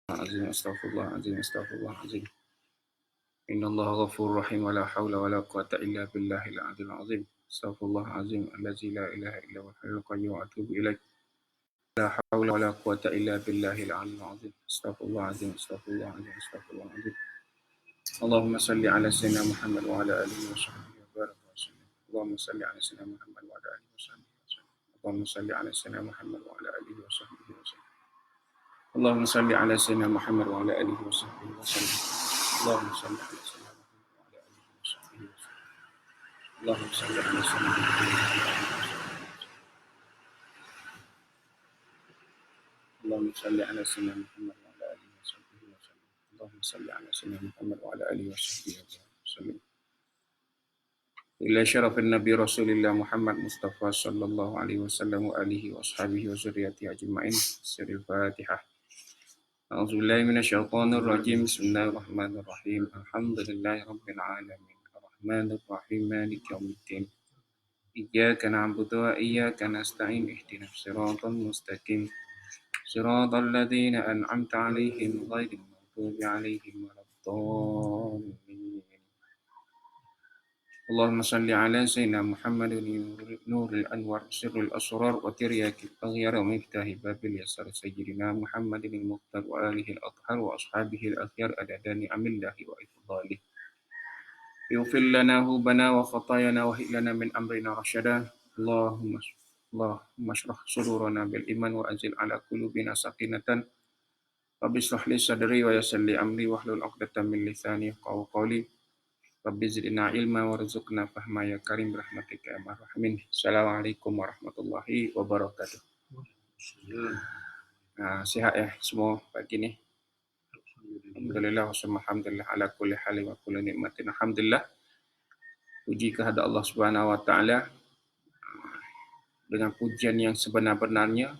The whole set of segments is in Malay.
العظيم استغفر الله العظيم استغفر الله العظيم إن الله غفور رحيم ولا حول ولا قوة إلا بالله العلي العظيم استغفر الله العظيم الذي لا إله إلا هو الحي القيوم وأتوب إليه لا حول ولا قوة إلا بالله العلي العظيم استغفر الله العظيم استغفر الله العظيم استغفر الله العظيم اللهم صل على سيدنا محمد وعلى آله وصحبه وبارك وسلم اللهم صل على سيدنا محمد وعلى آله وصحبه وسلم اللهم صل على سيدنا محمد وعلى آله وصحبه وسلم اللهم صل على سيدنا محمد وعلى آله وصحبه وسلم اللهم صل على سيدنا محمد وعلى آله وصحبه وسلم اللهم صل على سيدنا محمد اللهم صل على سيدنا محمد وعلى آله وصحبه وسلم اللهم صل على سيدنا محمد وعلى آله وصحبه وسلم إلى شرف النبي رسول الله محمد مصطفى صلى الله عليه وسلم وآله وأصحابه وذريته أجمعين سر الفاتحة أعوذ بالله من الشيطان الرجيم بسم الله الرحمن الرحيم الحمد لله رب العالمين الرحمن الرحيم مالك يوم الدين إياك نعبد وإياك نستعين اهدنا الصراط المستقيم صراط الذين أنعمت عليهم غير المغضوب عليهم ولا الضالين اللهم صل على سيدنا محمد نور الأنوار سر الأسرار وترياك الأغيار ومفتاح باب اليسار سيدنا محمد المختار وآله الأطهار وأصحابه الأخيار عدد نعم الله وإفضاله يغفر لنا ذنوبنا وخطايانا وهب لنا من أمرنا رشدا اللهم اشرح صدورنا بالإيمان وأنزل على قلوبنا سكينة رب اشرح لي صدري ويسر لي أمري واحلل عقدة من لساني يفقهوا قولي رب زدنا علما وارزقنا فهما يا كريم برحمتك يا ارحم الراحمين. Assalamualaikum warahmatullahi wabarakatuh. Sihat ya semua pagi ni. Alhamdulillah alhamdulillah ala kulli hal wa kulli nikmatin. Alhamdulillah. Puji kehadrat Allah Subhanahu wa taala dengan pujian yang sebenar-benarnya.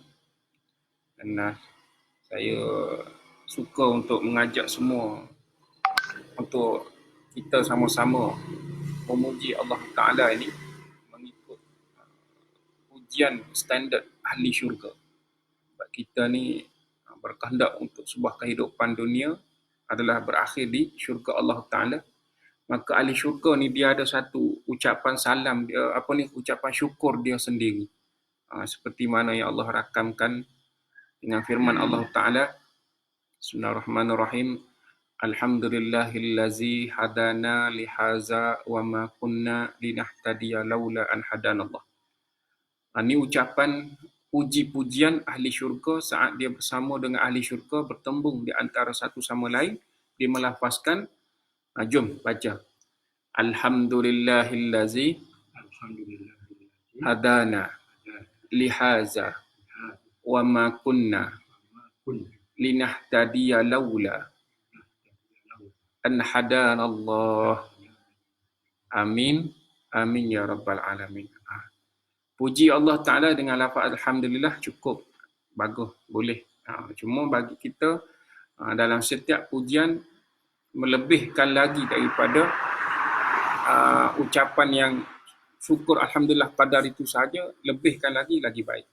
Dan saya suka untuk mengajak semua untuk kita sama-sama memuji Allah Ta'ala ini mengikut pujian standard ahli syurga. Sebab kita ni berkehendak untuk sebuah kehidupan dunia adalah berakhir di syurga Allah Ta'ala. Maka ahli syurga ni dia ada satu ucapan salam, dia ucapan syukur dia sendiri. Seperti mana yang Allah rakamkan dengan firman Allah Ta'ala. Bismillahirrahmanirrahim. Alhamdulillahillazi hadana lihaza wa ma kunna linahtadiya laula an hadanallah. Ini ucapan puji-pujian ahli syurga saat dia bersama dengan ahli syurga bertembung di antara satu sama lain. Dia melafazkan, jom baca. Alhamdulillahillazi hadana lihaza wa ma kunna linahtadiya laula an hadanallah. Amin. Amin ya rabbal alamin. Puji Allah Ta'ala dengan lafaz Alhamdulillah cukup. Bagus. Boleh. Cuma bagi kita dalam setiap pujian melebihkan lagi daripada ucapan yang syukur Alhamdulillah kadar itu saja, lebihkan lagi baik.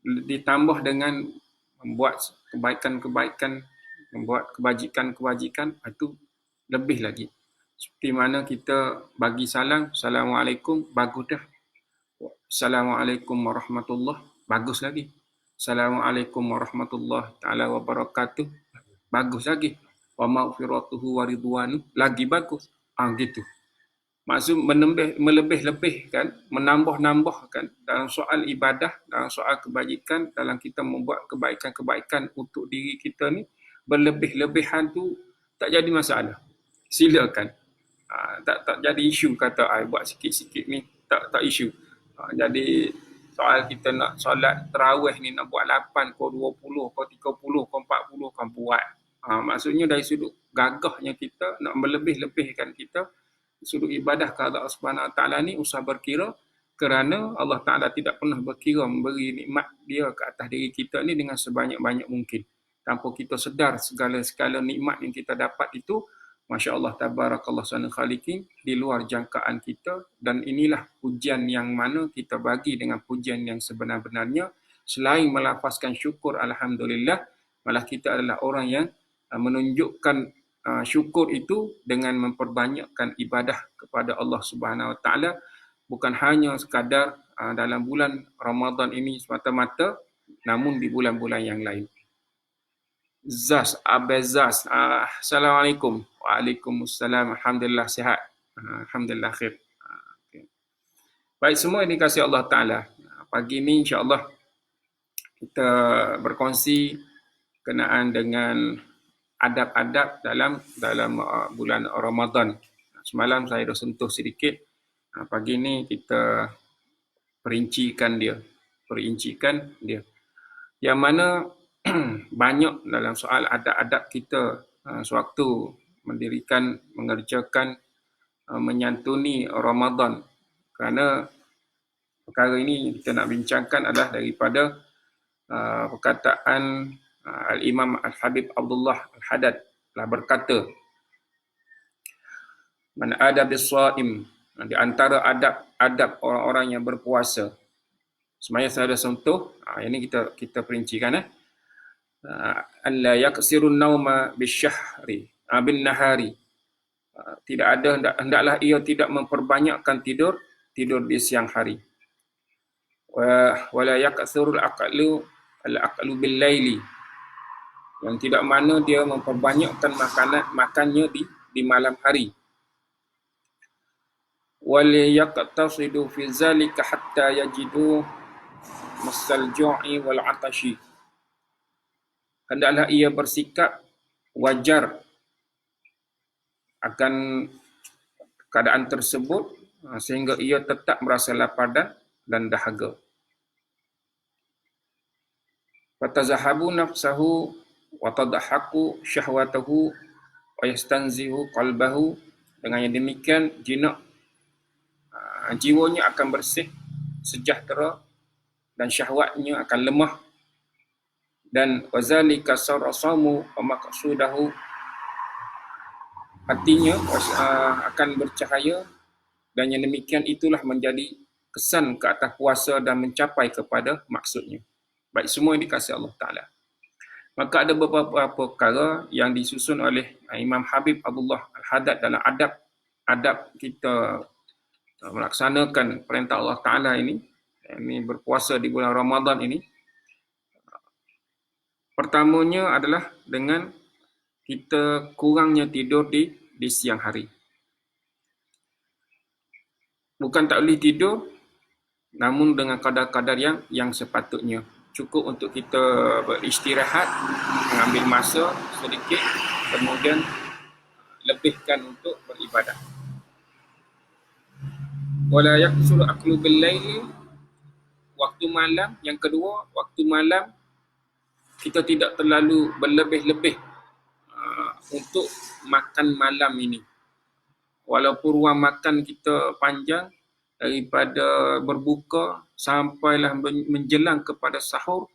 Ditambah dengan membuat kebaikan-kebaikan, membuat kebajikan-kebajikan, itu lebih lagi. Seperti mana kita bagi salam, Assalamualaikum, bagus dah. Assalamualaikum warahmatullahi, bagus lagi. Assalamualaikum warahmatullahi ta'ala wabarakatuh, bagus lagi. Wa maghfiratuhu wa ridwanu, lagi bagus. Gitu. Maksud melebih-lebihkan, menambah-nambahkan dalam soal ibadah, dalam soal kebajikan, dalam kita membuat kebaikan-kebaikan untuk diri kita ni, berlebih-lebihan tu tak jadi masalah. Silakan. Tak jadi isu kata buat sikit-sikit ni, tak isu. Jadi soal kita nak solat tarawih ni nak buat 8 ke 20 ke 30 ke 40 kan buat. Maksudnya dari sudut gagahnya kita nak melebih-lebihkan kita sudut ibadah kepada Allah Subhanahu Wa Taala ni usah berkira, kerana Allah Taala tidak pernah berkira memberi nikmat dia ke atas diri kita ni dengan sebanyak-banyak mungkin. Tanpa kita sedar segala-segala nikmat yang kita dapat itu, Masya Allah, tabarakallah sana khaliqin, di luar jangkaan kita. Dan inilah pujian yang mana kita bagi dengan pujian yang sebenar-benarnya. Selain melafazkan syukur Alhamdulillah, Malah kita adalah orang yang menunjukkan syukur itu dengan memperbanyakkan ibadah kepada Allah Subhanahu Wa Taala, bukan hanya sekadar dalam bulan Ramadan ini semata-mata, namun di bulan-bulan yang lain. Zaz, Abazaz. Assalamualaikum. Waalaikumsalam. Alhamdulillah sihat. Alhamdulillah khair. Okay. Baik, semua yang dikasihi Allah Ta'ala. Pagi ini insya-Allah kita berkongsi kenaan dengan adab-adab dalam bulan Ramadan. Semalam saya dah sentuh sedikit. Pagi ini kita perincikan dia. Yang mana banyak dalam soal adab-adab kita sewaktu mengerjakan, menyantuni Ramadan. Kerana perkara ini kita nak bincangkan adalah daripada perkataan Al-Imam Al-Habib Abdullah Al-Haddad telah berkata, Man adabis shaim, di antara adab orang-orang yang berpuasa. Semaya saya dah sentuh, ini kita perincikan. Alla yaksirun nauma bisyahri bin nahari. Tidak ada, hendaklah ia tidak memperbanyakkan tidur di siang hari. Wala yaksirul aqlu bil laili. Yang tidak mana dia memperbanyakkan makannya di malam hari. Wal yaqtasidu fi zalika hatta yajidu masal ju'i wal 'atashi. Hendaklah ia bersikap wajar akan keadaan tersebut sehingga ia tetap merasa lapar dan dahaga. Fatazahabu nafsahu wa tadhaku syahwatahu wa yastanzihu qalbahu. Dengan yang demikian jiwanya akan bersih, sejahtera, dan syahwatnya akan lemah. Dan wazalika sarasamu wa maqsudahu, hatinya akan bercahaya, dan yang demikian itulah menjadi kesan ke atas puasa dan mencapai kepada maksudnya. Baik, semua yang dikasihi Allah Ta'ala. Maka ada beberapa perkara yang disusun oleh Imam Habib Abdullah Al-Haddad dalam adab kita melaksanakan perintah Allah Ta'ala ini berpuasa di bulan Ramadan ini. Pertamanya adalah dengan kita kurangnya tidur di siang hari. Bukan tak boleh tidur, namun dengan kadar-kadar yang sepatutnya. Cukup untuk kita beristirahat, mengambil masa sedikit, kemudian lebihkan untuk beribadah. Wala yaksuru aqlu bil laili, waktu malam. Yang kedua, waktu malam kita tidak terlalu berlebih-lebih untuk makan malam ini. Walaupun ruang makan kita panjang, daripada berbuka sampailah menjelang kepada sahur,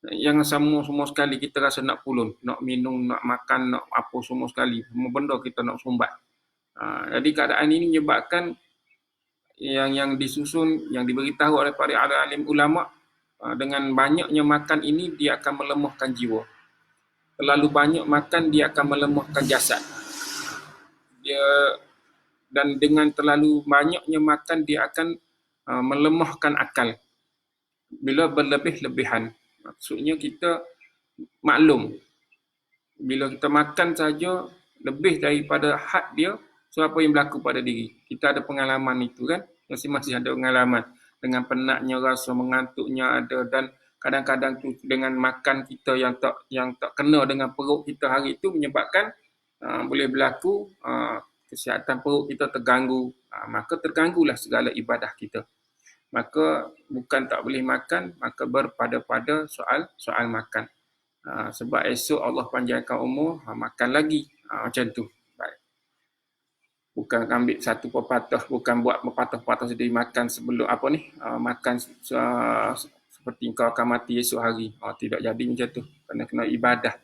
yang semua sekali kita rasa nak pulun, nak minum, nak makan, nak apa semua sekali. Semua benda kita nak sumbat. Jadi keadaan ini menyebabkan yang disusun, yang diberitahu oleh para alim ulama, dengan banyaknya makan ini dia akan melemahkan jiwa. Terlalu banyak makan dia akan melemahkan jasad. Dan dengan terlalu banyaknya makan dia akan melemahkan akal. Bila berlebih-lebihan, maksudnya kita maklum, bila kita makan saja lebih daripada had dia, so apa yang berlaku pada diri? Kita ada pengalaman itu kan? Masing-masing ada pengalaman. Dengan penatnya, rasa mengantuknya ada, dan kadang-kadang tu dengan makan kita yang tak kena dengan perut kita hari itu menyebabkan boleh berlaku kesihatan perut kita terganggu. Maka terganggulah segala ibadah kita. Maka bukan tak boleh makan, maka berpada-pada soal makan. Sebab esok Allah panjangkan umur, makan lagi. Macam tu. Baik. Bukan ambil satu pepatah, bukan buat pepatah-pepatah sendiri makan sebelum makan seperti kau akan mati esok hari. Tidak jadi macam tu. Kena ibadah.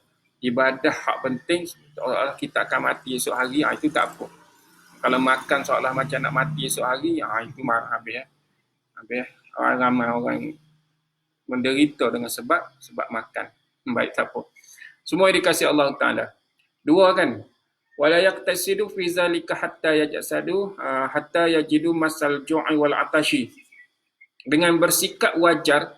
Ibadah hak penting, seolah kita akan mati esok hari, itu tak apa. Kalau makan seolah macam nak mati esok hari, itu marah habis. Ramai orang menderita dengan sebab makan. Baik, tak apa. Semua yang dikasih Allah Ta'ala. Dua kan? Wala yaqtasidu fi zalika hatta yajsadu hatta yajidu masal ju'i wal atashi. Dengan bersikap wajar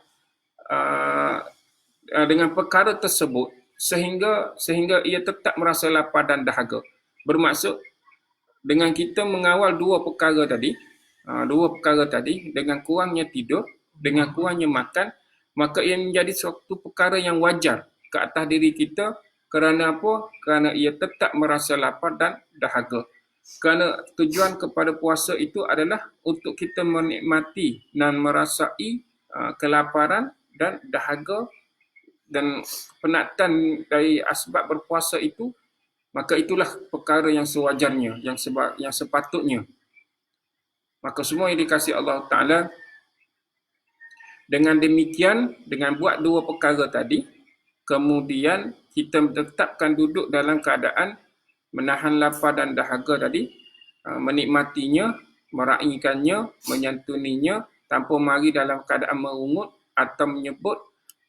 dengan perkara tersebut sehingga ia tetap merasa lapar dan dahaga. Bermaksud dengan kita mengawal dua perkara tadi, dengan kurangnya tidur, dengan kurangnya makan, maka ia menjadi suatu perkara yang wajar ke atas diri kita. Kerana apa? Kerana ia tetap merasa lapar dan dahaga. Kerana tujuan kepada puasa itu adalah untuk kita menikmati dan merasai kelaparan dan dahaga dan penatan dari asbab berpuasa itu. Maka itulah perkara yang sewajarnya, yang sepatutnya. Maka semua yang dikasihi Allah Ta'ala, dengan demikian, dengan buat dua perkara tadi, kemudian kita tetapkan duduk dalam keadaan menahan lapar dan dahaga tadi, menikmatinya, meraihkannya, menyantuninya, tanpa mari dalam keadaan merungut atau menyebut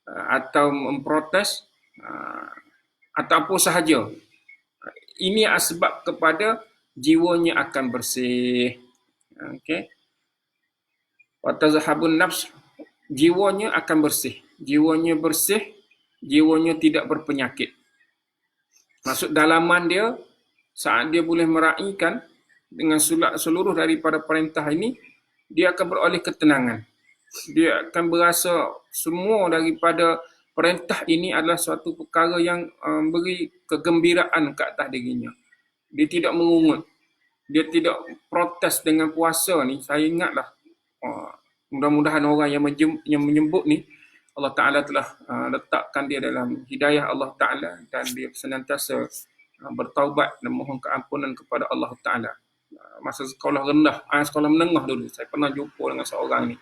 atau memprotes atau apa sahaja. Ini sebab kepada jiwanya akan bersih. Okey. Wa tazhabun nafs, jiwanya akan bersih. Jiwanya bersih, jiwanya tidak berpenyakit. Maksud dalaman dia, saat dia boleh meraihkan dengan seluruh daripada perintah ini, dia akan beroleh ketenangan. Dia akan berasa semua daripada perintah ini adalah suatu perkara yang beri kegembiraan ke atas dirinya. Dia tidak mengungut. Dia tidak protes dengan puasa ni. Saya ingatlah, mudah-mudahan orang yang menyebut ni, Allah Ta'ala telah letakkan dia dalam hidayah Allah Ta'ala dan dia senantiasa bertaubat dan mohon keampunan kepada Allah Ta'ala. Masa sekolah rendah, sekolah menengah dulu, saya pernah jumpa dengan seorang ni.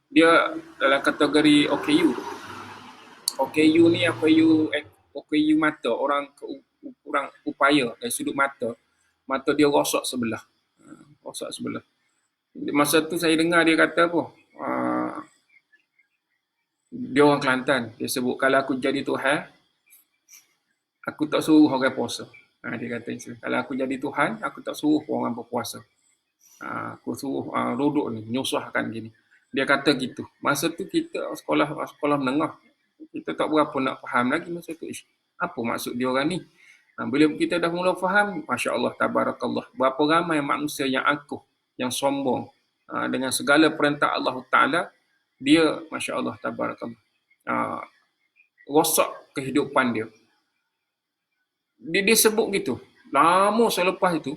Dia dalam kategori OKU. OKU ni OKU mata, orang upaya dari sudut mata. Mata dia rosak sebelah. Masa tu saya dengar dia kata apa? Dia orang Kelantan. Dia sebut, kalau aku jadi Tuhan, aku tak suruh orang puasa. Dia kata itu. Kalau aku jadi Tuhan, aku tak suruh orang berpuasa. Aku suruh duduk ni, menyusahkan gini. Dia kata gitu. Masa tu kita sekolah menengah, kita tak berapa nak faham lagi masa tu. Apa maksud dia orang ni? Bila kita dah mula faham, Masya Allah, Tabarakallah. Berapa ramai manusia yang angkuh, yang sombong. Dengan segala perintah Allah Ta'ala, dia, Masya Allah, Tabarakallah, rosak kehidupan dia. Dia sebut gitu. Lama selepas itu,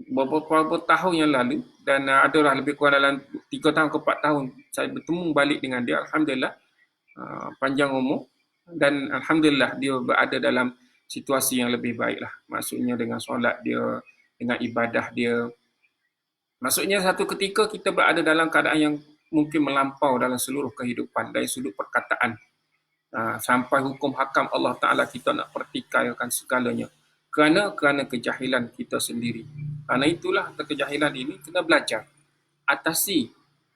beberapa tahun yang lalu, dan adalah lebih kurang dalam 3 tahun ke 4 tahun, saya bertemu balik dengan dia. Alhamdulillah, panjang umur. Dan Alhamdulillah, dia berada dalam situasi yang lebih baik lah. Maksudnya dengan solat dia, dengan ibadah dia. Maksudnya satu ketika kita berada dalam keadaan yang mungkin melampau dalam seluruh kehidupan, dari sudut perkataan. Sampai hukum hakam Allah Ta'ala kita nak pertikaikan segalanya. Kerana kejahilan kita sendiri. Karena itulah kejahilan ini kena belajar, atasi.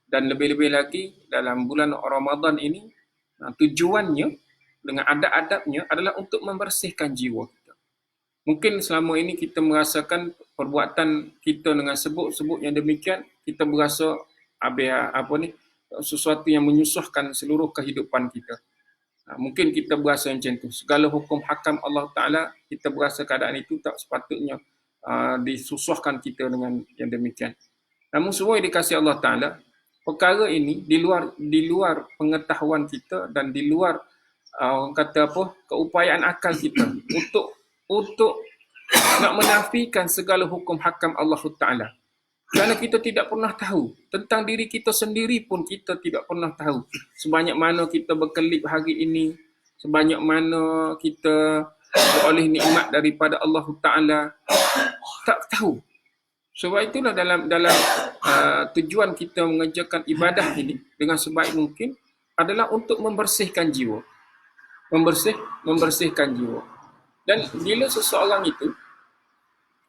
Dan lebih-lebih lagi dalam bulan Ramadan ini, tujuannya dengan adab-adabnya adalah untuk membersihkan jiwa kita. Mungkin selama ini kita merasakan perbuatan kita dengan sebut-sebut yang demikian, kita berasa sesuatu yang menyusahkan seluruh kehidupan kita. Mungkin kita berasa macam tu. Segala hukum hakam Allah Ta'ala, kita berasa keadaan itu tak sepatutnya disusahkan kita dengan yang demikian. Namun semua yang dikasihi Allah Ta'ala, perkara ini di luar pengetahuan kita dan di luar keupayaan akal kita untuk nak menafikan segala hukum hakam Allah Ta'ala. Kerana kita tidak pernah tahu. Tentang diri kita sendiri pun kita tidak pernah tahu. Sebanyak mana kita berkelip hari ini, sebanyak mana kita beroleh nikmat daripada Allah Ta'ala, tak tahu. Sebab itulah dalam tujuan kita mengerjakan ibadah ini dengan sebaik mungkin adalah untuk membersihkan jiwa. Membersihkan jiwa. Dan bila seseorang itu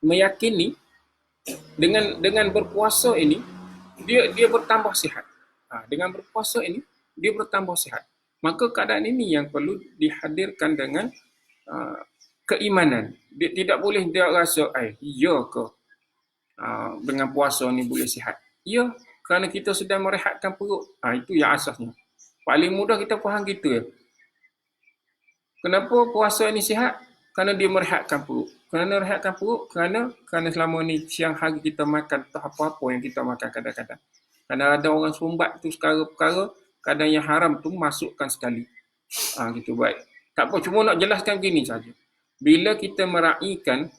meyakini dengan berpuasa ini dia bertambah sihat. Dengan berpuasa ini dia bertambah sihat. Maka keadaan ini yang perlu dihadirkan dengan uh, keimanan. Dia tidak boleh dia rasa, ya ke dengan puasa ni boleh sihat. Ya, kerana kita sedang merehatkan perut. Itu yang asasnya. Paling mudah kita faham gitu ya. Kenapa puasa ni sihat? Kerana dia merehatkan perut. Kerana rehatkan perut, kerana selama ni siang hari kita makan tak apa-apa yang kita makan kadang-kadang. Kadang ada orang sumbat tu perkara-perkara, kadang yang haram tu masukkan sekali. Gitu baik. Tak apa, cuma nak jelaskan gini saja. Bila kita meraihkan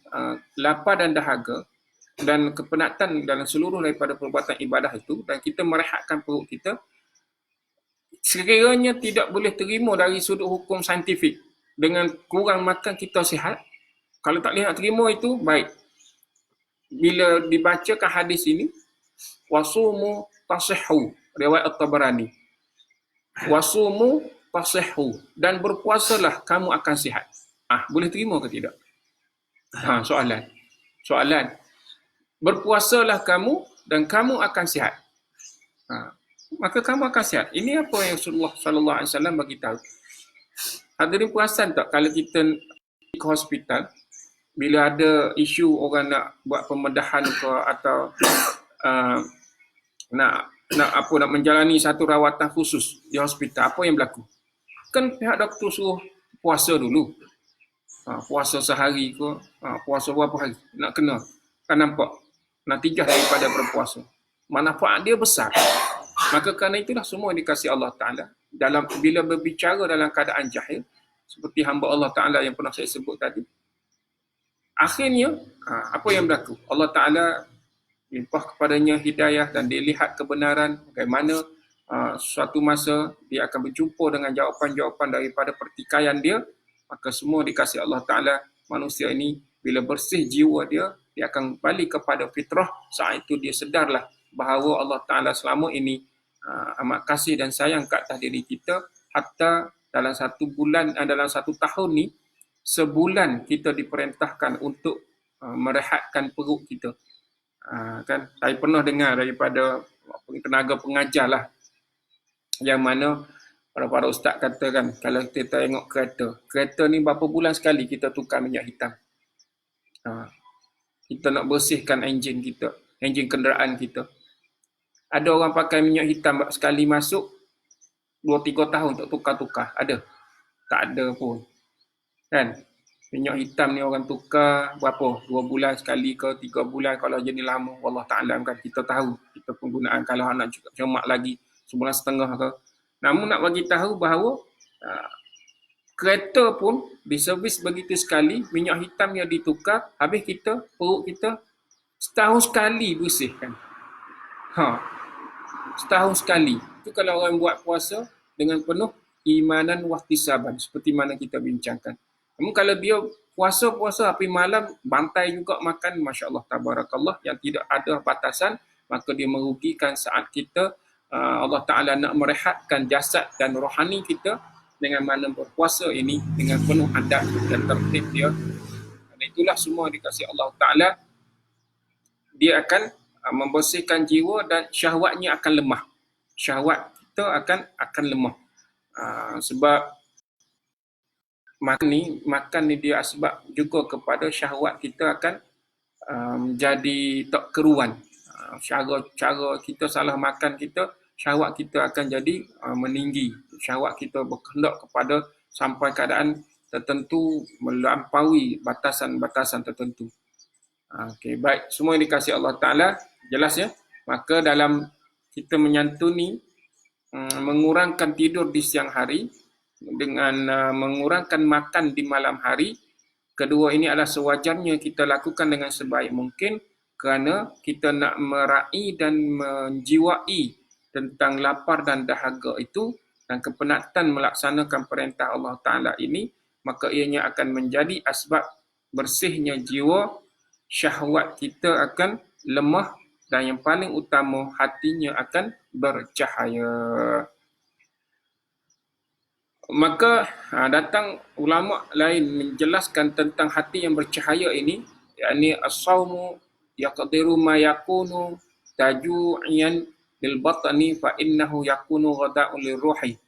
lapar dan dahaga dan kepenatan dalam seluruh daripada perbuatan ibadah itu, dan kita merehatkan perut kita, sekiranya tidak boleh terima dari sudut hukum saintifik, dengan kurang makan kita sihat, kalau tak boleh nak terima itu, baik. Bila dibacakan hadis ini, wasumu tasihhu, riwayat At-Tabarani. Wasumu tasihhu, dan berpuasalah kamu akan sihat. Boleh terima ke tidak? Soalan. Berpuasalah kamu dan kamu akan sihat. Maka kamu akan sihat. Ini apa yang Rasulullah sallallahu alaihi wasallam bagi tahu. Hadirin perasan tak kalau kita ke hospital, bila ada isu orang nak buat pembedahan ke atau nak menjalani satu rawatan khusus di hospital, apa yang berlaku? Kan pihak doktor suruh puasa dulu. Puasa sehari ke, puasa berapa hari nak kena. Kan nampak natijah daripada berpuasa. Manfaat dia besar. Maka kerana itulah semua dikasih Allah Ta'ala. Bila berbicara dalam keadaan jahil, seperti hamba Allah Ta'ala yang pernah saya sebut tadi, akhirnya, apa yang berlaku? Allah Ta'ala limpah kepadanya hidayah dan dia lihat kebenaran, bagaimana suatu masa dia akan berjumpa dengan jawapan-jawapan daripada pertikaian dia, maka semua dikasih Allah Ta'ala. Manusia ini bila bersih jiwa dia akan balik kepada fitrah. Saat itu dia sedarlah bahawa Allah Ta'ala selama ini amat kasih dan sayang ke atas diri kita, hatta dalam satu bulan, dalam satu tahun ni, sebulan kita diperintahkan untuk merehatkan perut kita. Kan saya pernah dengar daripada tenaga pengajar lah, yang mana para ustaz kata kan, kalau kita tengok kereta ni berapa bulan sekali kita tukar minyak hitam. Kita nak bersihkan enjin kita, enjin kenderaan kita. Ada orang pakai minyak hitam sekali masuk 2-3 tahun tak tukar-tukar. Ada? Tak ada pun. Kan? Minyak hitam ni orang tukar berapa? 2 bulan sekali ke 3 bulan kalau jenis lama. Wallah ta'ala kan kita tahu. Kita penggunaan kalau nak cemak lagi sebulan setengah ke. Namun nak bagi tahu bahawa kereta pun diservis begitu sekali, minyak hitam yang ditukar, habis perut kita setahun sekali bersihkan. Setahun sekali. Itu kalau orang buat puasa dengan penuh imanan wahtisaban, seperti mana kita bincangkan. Namun kalau dia puasa api malam, bantai juga makan, Masya Allah, tabarakallah, yang tidak ada batasan, maka dia merugikan saat kita Allah Ta'ala nak merehatkan jasad dan rohani kita dengan mana berpuasa ini dengan penuh adab dan tertib dia. Dan itulah semua dikasih Allah Ta'ala. Dia akan membersihkan jiwa dan syahwatnya akan lemah. Syahwat kita akan lemah. Sebab makan ni dia sebab juga kepada syahwat kita akan jadi tak keruan. Cara kita salah makan kita, syahwat kita akan jadi meninggi. Syahwat kita berkehendak kepada sampai keadaan tertentu melampaui batasan-batasan tertentu. Okey, baik. Semua yang dikasih Allah Ta'ala, jelas ya. Maka dalam kita menyantuni mengurangkan tidur di siang hari dengan mengurangkan makan di malam hari, kedua ini adalah sewajarnya kita lakukan dengan sebaik mungkin kerana kita nak meraih dan menjiwai tentang lapar dan dahaga itu dan kepenatan melaksanakan perintah Allah Ta'ala ini, maka ianya akan menjadi asbab bersihnya jiwa, syahwat kita akan lemah dan yang paling utama hatinya akan bercahaya. Maka datang ulama lain menjelaskan tentang hati yang bercahaya ini, yakni as-sawmu yaqdiru ma yakunu taju'ian lil batni fa innahu yakunu ghada'un lirruhi.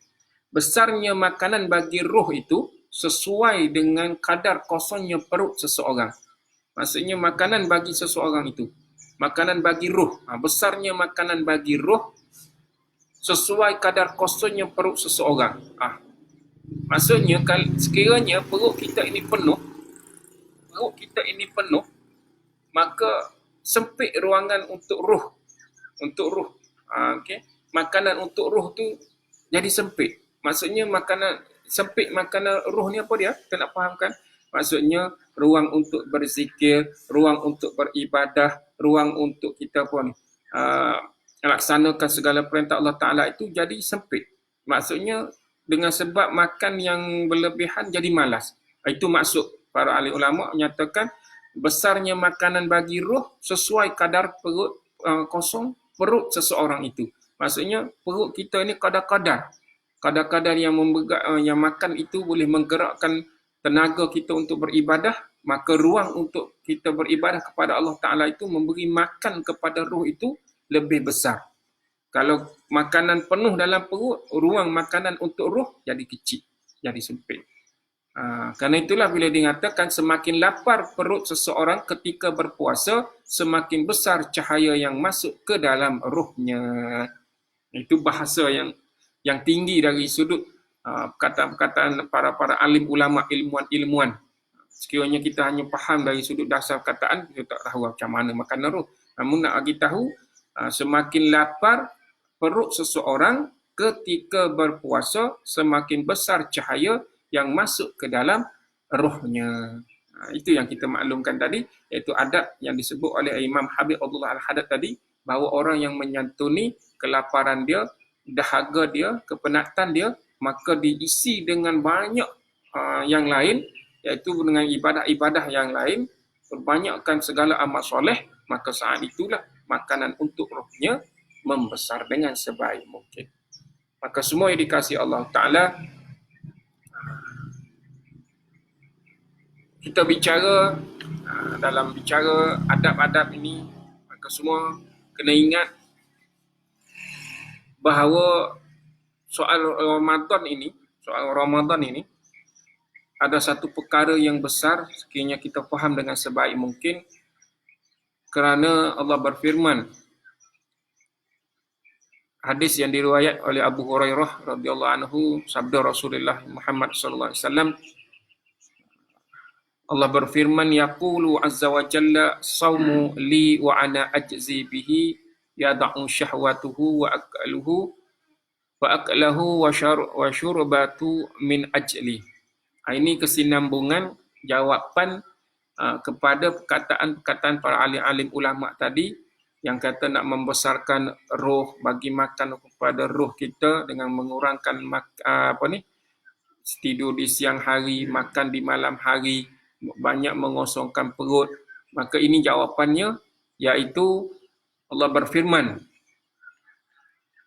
Besarnya makanan bagi roh itu sesuai dengan kadar kosongnya perut seseorang. Maksudnya makanan bagi seseorang itu. Makanan bagi roh. Besarnya makanan bagi roh sesuai kadar kosongnya perut seseorang. Maksudnya sekiranya perut kita ini penuh, maka sempit ruangan untuk roh. Okey. Makanan untuk roh tu jadi sempit. Maksudnya makanan roh ni apa dia? Kita nak fahamkan. Maksudnya ruang untuk berzikir, ruang untuk beribadah, ruang untuk kita pun laksanakan segala perintah Allah Ta'ala itu jadi sempit. Maksudnya dengan sebab makan yang berlebihan jadi malas. Itu maksud para ahli ulama menyatakan besarnya makanan bagi roh sesuai kadar perut kosong perut seseorang itu. Maksudnya perut kita ini kadar-kadar yang yang makan itu boleh menggerakkan tenaga kita untuk beribadah, maka ruang untuk kita beribadah kepada Allah Ta'ala itu memberi makan kepada roh itu lebih besar. Kalau makanan penuh dalam perut, ruang makanan untuk roh jadi kecil, jadi sempit. Kerana itulah bila dikatakan semakin lapar perut seseorang ketika berpuasa, semakin besar cahaya yang masuk ke dalam rohnya. Itu bahasa yang tinggi dari sudut perkataan para alim ulama, ilmuwan. Sekiranya kita hanya faham dari sudut dasar perkataan, kita tak tahu macam mana makan roh. Namun nak bagi tahu, semakin lapar perut seseorang ketika berpuasa, semakin besar cahaya yang masuk ke dalam rohnya. Itu yang kita maklumkan tadi, iaitu adab yang disebut oleh Imam Habib Abdullah Al-Haddad tadi, bahawa orang yang menyantuni kelaparan dia, dahaga dia, kepenatan dia, maka diisi dengan banyak yang lain, iaitu dengan ibadah-ibadah yang lain, perbanyakkan segala amal soleh, maka saat itulah makanan untuk rohnya membesar dengan sebaik mungkin. Maka semua yang dikasihi Allah Ta'ala, kita bicara dalam bicara adab-adab ini, maka semua kena ingat bahawa soal Ramadan ini ada satu perkara yang besar sekiranya kita faham dengan sebaik mungkin, kerana Allah berfirman, hadis yang diriwayat oleh Abu Hurairah radhiyallahu anhu, sabda Rasulullah Muhammad sallallahu alaihi wasallam, Allah berfirman, yaqulu azza wa jalla, saumu li wa ana ajzi bihi, yada'u syahwatuhu wa aklahu wa syurbatu min ajli. Ini kesinambungan jawapan kepada perkataan para alim ulama tadi yang kata nak membesarkan roh, bagi makan kepada roh kita dengan mengurangkan tidur di siang hari, makan di malam hari, banyak mengosongkan perut. Maka ini jawapannya, iaitu Allah berfirman,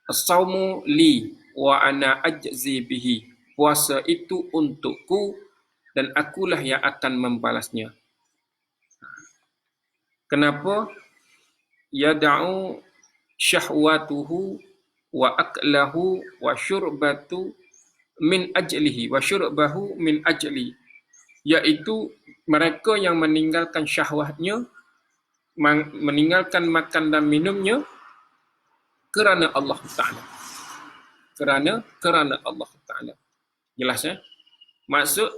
as-saumu li wa ana ajzi bihi. Puasa itu untukku dan akulah yang akan membalasnya. Kenapa? Yada'u syahwatuhu wa aklahu wa syurbatu min ajlihi wa syurbahu min ajli. Iaitu mereka yang meninggalkan syahwatnya, meninggalkan makan dan minumnya kerana Allah Ta'ala. Kerana Allah Ta'ala. Jelas ya? Maksud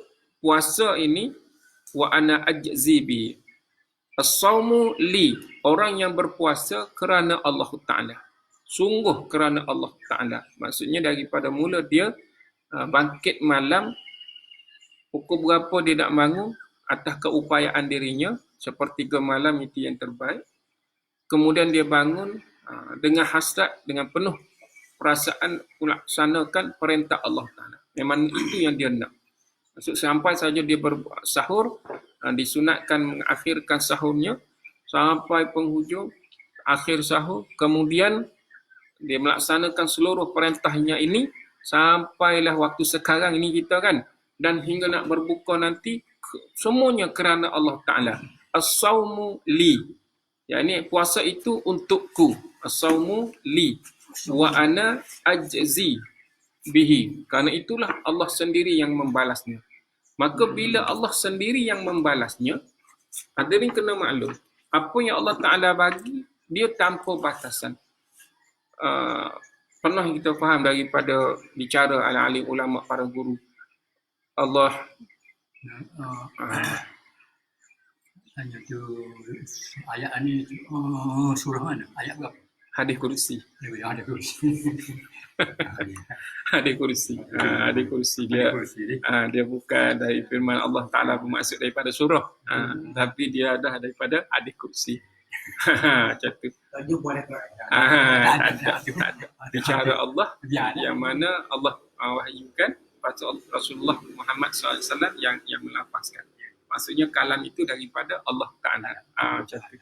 puasa ini, wa ana ajzi bi. As-saumu li. Orang yang berpuasa kerana Allah Ta'ala. Sungguh kerana Allah Ta'ala. Maksudnya daripada mula dia bangkit malam, pukul berapa dia nak bangun, atas keupayaan dirinya, sepertiga malam itu yang terbaik. Kemudian dia bangun dengan hasrat, dengan penuh perasaan melaksanakan perintah Allah Ta'ala. Memang itu yang dia nak. Maksud sampai saja dia bersahur, disunatkan mengakhirkan sahurnya sampai penghujung akhir sahur. Kemudian dia melaksanakan seluruh perintahnya ini sampailah waktu sekarang ini kita kan. Dan hingga nak berbuka nanti, semuanya kerana Allah Ta'ala. As-saumu li. Ini puasa itu untukku. As-saumu li. Wa ana ajzi. bihi. Kerana itulah Allah sendiri yang membalasnya. Maka bila Allah sendiri yang membalasnya, hadirin kena maklum, apa yang Allah Ta'ala bagi, dia tanpa batasan. Pernah kita faham daripada bicara alim ulama, para guru, Allah hanya tu ayat ni surah mana? Ayat berapa? hadis kursi. Ada kursi. Hadis kursi. Hadis kursi dia. Dia bukan dari firman Allah Ta'ala bermaksud daripada surah. Tapi dia ada daripada hadis kursi. Macam tu. Tak ada. Bicara Allah yang mana Allah wahyukan Rasulullah Muhammad SAW yang melafazkan. Maksudnya kalam itu daripada Allah Ta'ala. Macam tu.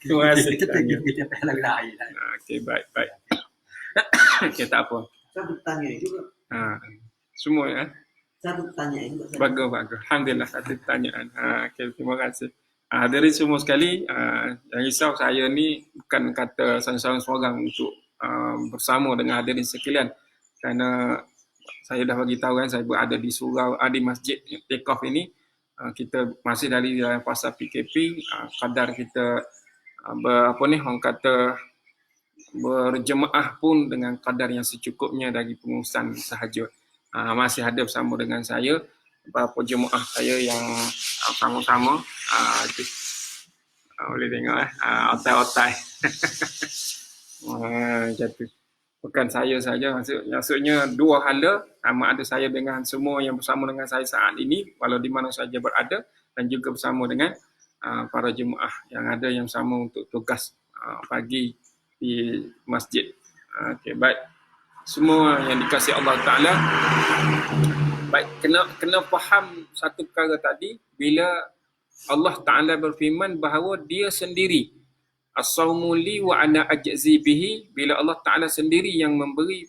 Terima kasih. Kita lagi lain. Okey, baik. Okey, tak apa. Satu pertanyaan juga. Semua ya. Satu pertanyaan juga. Bagus. Alhamdulillah, satu pertanyaan. Okey, terima kasih. Hadirin semua sekali, jangan risau, saya ni bukan kata seorang-seorang untuk bersama dengan hadirin sekalian. Kerana saya dah bagi tahu kan, saya berada di surau, di masjid Take-Off ini. Kita masih dari dalam fasa PKP, kadar kita orang kata berjemaah pun dengan kadar yang secukupnya dari pengurusan sahaja. Masih ada bersama dengan saya beberapa jemaah saya yang sama-sama boleh tengok otai-otai. Jatuh. Bukan saya saja, maksudnya dua hala, sama ada saya dengan semua yang bersama dengan saya saat ini, walau di mana saja berada, dan juga bersama dengan para jemaah yang ada yang sama untuk tugas pagi di masjid. Okey, baik. Semua yang dikasihi Allah Ta'ala, baik, kena faham satu perkara tadi, bila Allah Ta'ala berfirman bahawa dia sendiri, as-sawmu li wa ana ajzi bihi, bila Allah Ta'ala sendiri yang memberi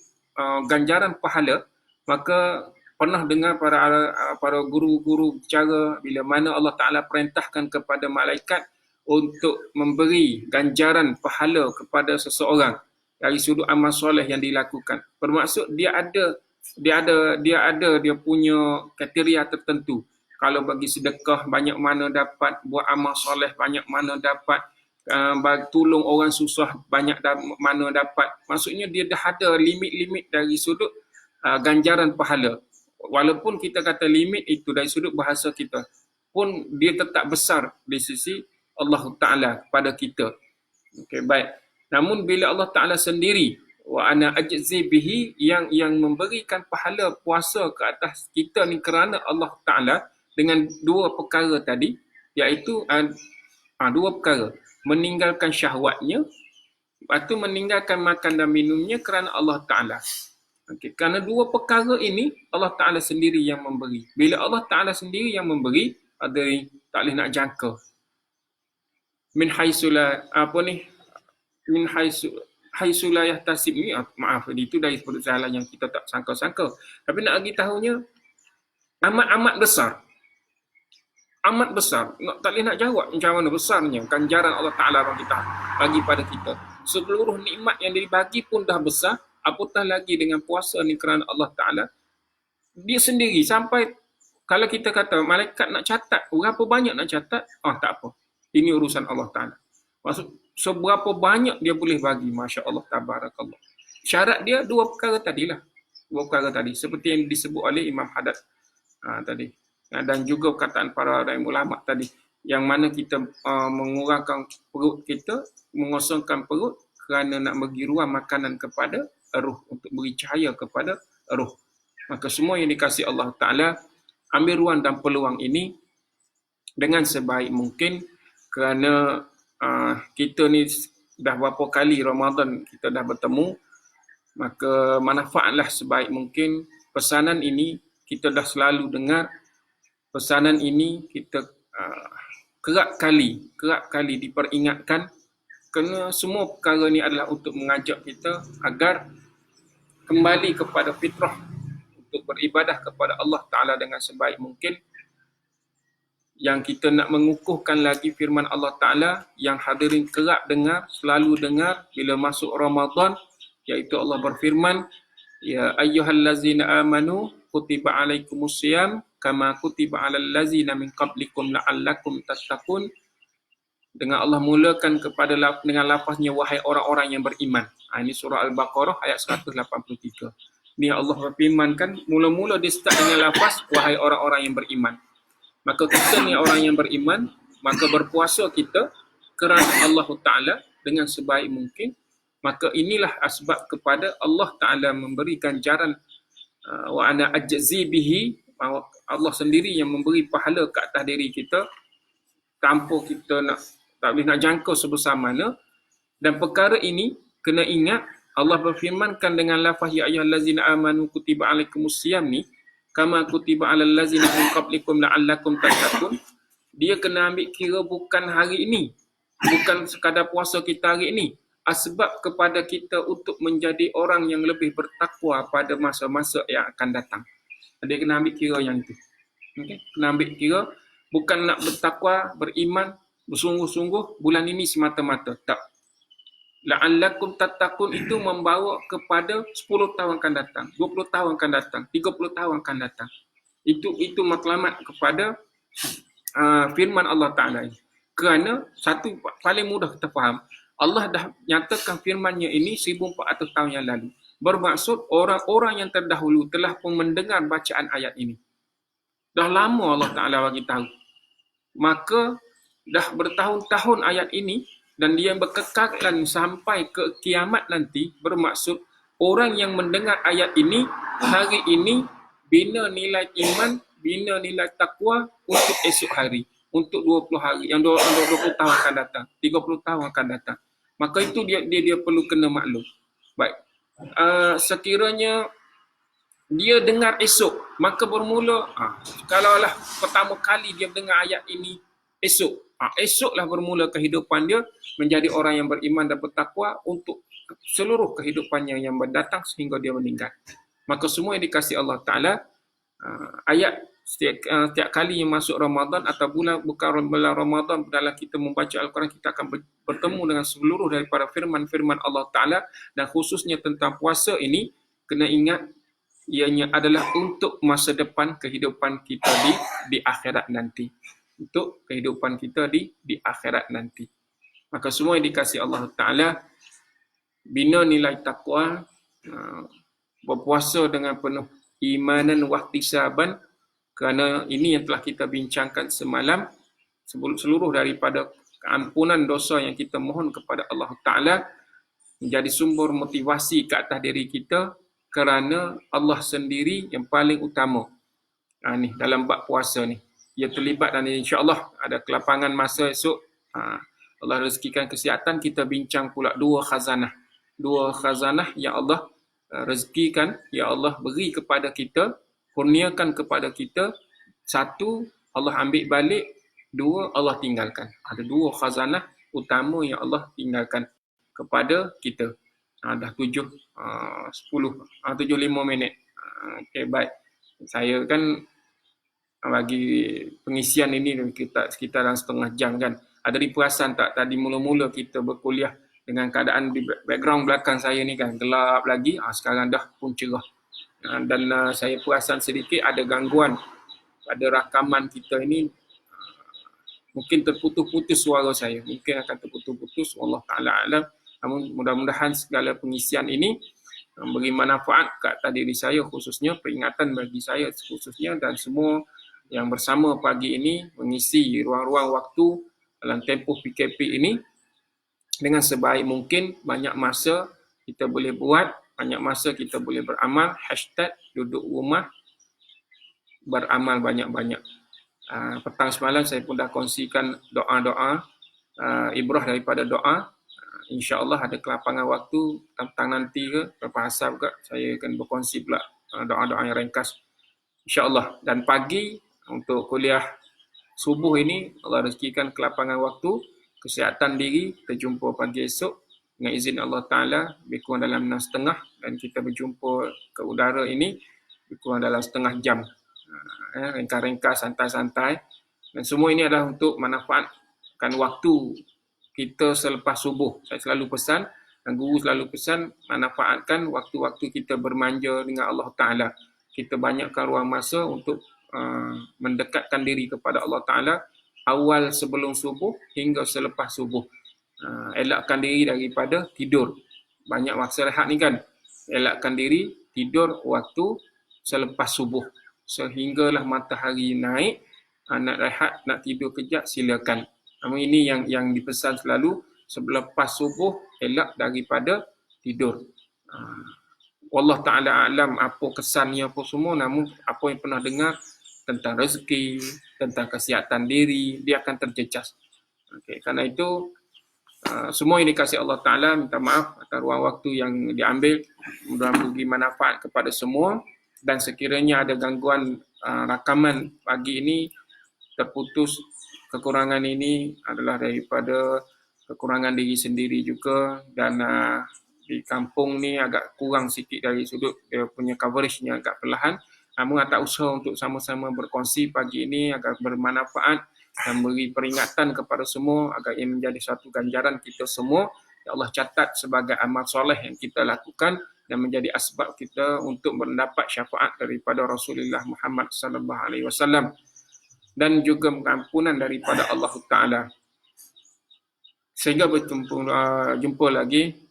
ganjaran pahala, maka pernah dengar para guru-guru bicara bila mana Allah Ta'ala perintahkan kepada malaikat untuk memberi ganjaran pahala kepada seseorang dari sudut amal soleh yang dilakukan. Bermaksud dia punya kriteria tertentu. Kalau bagi sedekah banyak mana dapat, buat amal soleh banyak mana dapat, tolong orang susah banyak mana dapat. Maksudnya dia dah ada limit-limit dari sudut ganjaran pahala. Walaupun kita kata limit itu dari sudut bahasa kita, pun dia tetap besar di sisi Allah Ta'ala kepada kita. Okey, baik. Namun bila Allah Ta'ala sendiri, wa ana ajzi bihi, yang memberikan pahala puasa ke atas kita ni kerana Allah Ta'ala, dengan dua perkara tadi, iaitu dua perkara. Meninggalkan syahwatnya, lepas tu meninggalkan makan dan minumnya kerana Allah Ta'ala. Okay. Kerana dua perkara ini, Allah Ta'ala sendiri yang memberi. Bila Allah Ta'ala sendiri yang memberi, ada yang tak boleh nak jangka. Min haisula, min haisula yahtasib ni, maaf, itu dari jalan yang kita tak sangka-sangka. Tapi nak bagi tahunya, amat-amat besar. Amat besar. Tak boleh nak jawab macam mana besarnya ganjaran Allah Ta'ala bagi pada kita. Seluruh nikmat yang dibagi pun dah besar, apatah lagi dengan puasa ni kerana Allah Ta'ala. Dia sendiri sampai, kalau kita kata malaikat nak catat, berapa banyak nak catat, tak apa. Ini urusan Allah Ta'ala. Maksud, seberapa banyak dia boleh bagi, Masya Allah, tabarakallah. Syarat dia dua perkara tadilah. Dua perkara tadi. Seperti yang disebut oleh Imam Haddad tadi. Dan juga perkataan para ulama tadi, yang mana kita mengurangkan perut kita, mengosongkan perut kerana nak bagi ruang makanan kepada ruh, untuk beri cahaya kepada ruh. Maka semua yang dikasihi Allah Ta'ala, ambil ruang dan peluang ini dengan sebaik mungkin, kerana kita ni dah berapa kali Ramadan kita dah bertemu, maka manfaatlah sebaik mungkin. Pesanan ini kita dah selalu dengar. Pesanan ini kita kerap kali diperingatkan, kerana semua perkara ni adalah untuk mengajak kita agar kembali kepada fitrah, untuk beribadah kepada Allah Ta'ala dengan sebaik mungkin. Yang kita nak mengukuhkan lagi firman Allah Ta'ala yang hadirin kerap dengar, selalu dengar bila masuk Ramadan, iaitu Allah berfirman, Ya ayyuhallazina amanu kutiba alaikumusiyam kama kutiba alal ladzina min qablikum la'allakum tattaqun. Dengan Allah mulakan dengan lafaznya wahai orang-orang yang beriman. Ini surah Al-Baqarah ayat 183. Ni Allah berfirmankan mula-mula dia start dengan lafaz wahai orang-orang yang beriman. Maka kita ni orang yang beriman, maka berpuasa kita kerana Allah Ta'ala dengan sebaik mungkin. Maka inilah asbab kepada Allah Ta'ala memberikan jaran wa ana ajzi bihi, Allah sendiri yang memberi pahala ke atas diri kita tanpa kita tak boleh nak jangkau sebesar mana. Dan perkara ini kena ingat Allah berfirmankan dengan lafaz ya ayyuhallazina amanu kutiba alaikumusiyam ni kama kutiba alal ladzina min qablikum la'allakum tattaqun. Dia kena ambil kira bukan hari ini, bukan sekadar puasa kita hari ini, asbab kepada kita untuk menjadi orang yang lebih bertakwa pada masa-masa yang akan datang. Dia kena ambil kira yang itu. Okay? Kena ambil kira bukan nak bertakwa, beriman bersungguh-sungguh bulan ini semata-mata. Tak. La'allakum tattaqun itu membawa kepada 10 tahun akan datang, 20 tahun akan datang, 30 tahun akan datang. Itu matlamat kepada firman Allah Ta'ala ini. Kerana satu paling mudah kita faham, Allah dah nyatakan firman-Nya ini 1400 tahun yang lalu. Bermaksud orang-orang yang terdahulu telah pun mendengar bacaan ayat ini. Dah lama Allah Ta'ala bagi tahu. Maka dah bertahun-tahun ayat ini dan dia berkekalkan sampai ke kiamat nanti. Bermaksud orang yang mendengar ayat ini hari ini bina nilai iman, bina nilai takwa untuk esok hari, untuk 20 hari, yang 20 tahun akan datang, 30 tahun akan datang. Maka itu dia perlu kena maklum. Baik. Sekiranya dia dengar esok, maka bermula kalaulah pertama kali dia dengar ayat ini esok, esoklah bermula kehidupan dia menjadi orang yang beriman dan bertakwa untuk seluruh kehidupannya yang mendatang sehingga dia meninggal. Maka semua yang dikasihi Allah Ta'ala, ayat setiap kali yang masuk Ramadan atau bulan Ramadan, dalam kita membaca Al-Quran, kita akan bertemu dengan seluruh daripada firman-firman Allah Ta'ala, dan khususnya tentang puasa ini, kena ingat ianya adalah untuk masa depan kehidupan kita di akhirat nanti. Untuk kehidupan kita di akhirat nanti. Maka semua yang dikasihi Allah Ta'ala, bina nilai takwa, berpuasa dengan penuh imanan wahtisaban, kerana ini yang telah kita bincangkan semalam, seluruh daripada keampunan dosa yang kita mohon kepada Allah Ta'ala menjadi sumber motivasi ke atas diri kita, kerana Allah sendiri yang paling utama. Ni dalam bab puasa ni ia terlibat, dan insya-Allah ada kelapangan masa esok, Allah rezekikan kesihatan, kita bincang pula dua khazanah yang Allah rezekikan, yang Allah beri kepada kita, kurniakan kepada kita. Satu, Allah ambil balik. Dua, Allah tinggalkan. Ada dua khazanah utama yang Allah tinggalkan kepada kita. Dah 7:5 minit. Okey, baik. Saya kan bagi pengisian ini kita sekitar dalam setengah jam kan. Ada diperasan tak tadi mula-mula kita berkuliah dengan keadaan di background belakang saya ni kan gelap lagi, sekarang dah pun cerah. Dan saya perasan sedikit ada gangguan pada rakaman kita ini. Mungkin terputus-putus suara saya, mungkin akan terputus-putus, Allah Ta'ala alam. Namun mudah-mudahan segala pengisian ini beri manfaat ke atas diri saya khususnya, peringatan bagi saya khususnya, dan semua yang bersama pagi ini mengisi ruang-ruang waktu dalam tempoh PKP ini dengan sebaik mungkin. Banyak masa kita boleh buat, banyak masa kita boleh beramal. #duduk rumah beramal banyak-banyak. Petang semalam saya pun dah kongsikan doa-doa, ibrah daripada doa. InsyaAllah ada kelapangan waktu tentang nanti ke, berapa hasab ke, saya akan berkongsi pula doa-doa yang ringkas InsyaAllah. Dan pagi untuk kuliah subuh ini, Allah rezekikan kelapangan waktu, kesihatan diri. Kita jumpa pagi esok dengan izin Allah Ta'ala, lebih kurang dalam 6.30, dan kita berjumpa ke udara ini lebih kurang dalam setengah jam. Ringkas-ringkas, santai-santai. Dan semua ini adalah untuk manfaatkan waktu kita selepas subuh. Saya selalu pesan, Dan guru selalu pesan, manfaatkan waktu-waktu kita bermanja dengan Allah Ta'ala. Kita banyakkan ruang masa untuk mendekatkan diri kepada Allah Ta'ala awal sebelum subuh hingga selepas subuh. Elakkan diri daripada tidur. Banyak masa rehat ni kan. Elakkan diri tidur waktu selepas subuh. Sehinggalah matahari naik, nak rehat, nak tidur kejap, silakan. Namun ini yang dipesan selalu, selepas subuh elak daripada tidur. Wallah Ta'ala alam apa kesannya apa semua, namun apa yang pernah dengar tentang rezeki, tentang kesihatan diri, dia akan terjejas. Okay. Karena itu semua yang dikasih Allah Ta'ala, minta maaf atas ruang waktu yang diambil, mudah-mudahan beri manfaat kepada semua. Dan sekiranya ada gangguan rakaman pagi ini terputus, kekurangan ini adalah daripada kekurangan diri sendiri juga. Dan di kampung ni agak kurang sikit dari sudut dia punya coveragenya agak perlahan. Namun atas usaha untuk sama-sama berkongsi pagi ini agar bermanfaat dan beri peringatan kepada semua agar ia menjadi satu ganjaran kita semua. Ya Allah catat sebagai amal soleh yang kita lakukan dan menjadi asbab kita untuk mendapat syafaat daripada Rasulullah Muhammad sallallahu alaihi wasallam dan juga pengampunan daripada Allah Ta'ala. Sehingga jumpa lagi.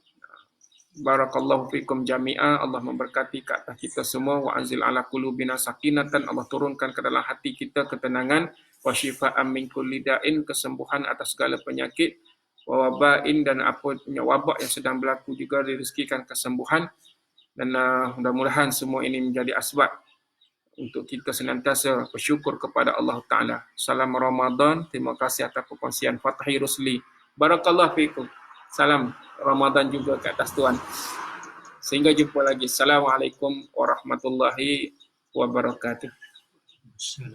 Barakallahu fikum jami'a. Allah memberkati ke atas kita semua. Wa anzil ala qulubina sakinatan. Allah turunkan ke dalam hati kita ketenangan. Wa syifa'an min kulli da'in. Kesembuhan atas segala penyakit. Wa waba'in, dan apa punya wabak yang sedang berlaku juga direzekikan kesembuhan. Dan mudah-mudahan semua ini menjadi asbab untuk kita senantiasa bersyukur kepada Allah Ta'ala. Salam Ramadan. Terima kasih atas perkongsian Fathi Rusli. Barakallahu fikum. Salam Ramadan juga ke atas Tuan. Sehingga jumpa lagi. Assalamualaikum warahmatullahi wabarakatuh.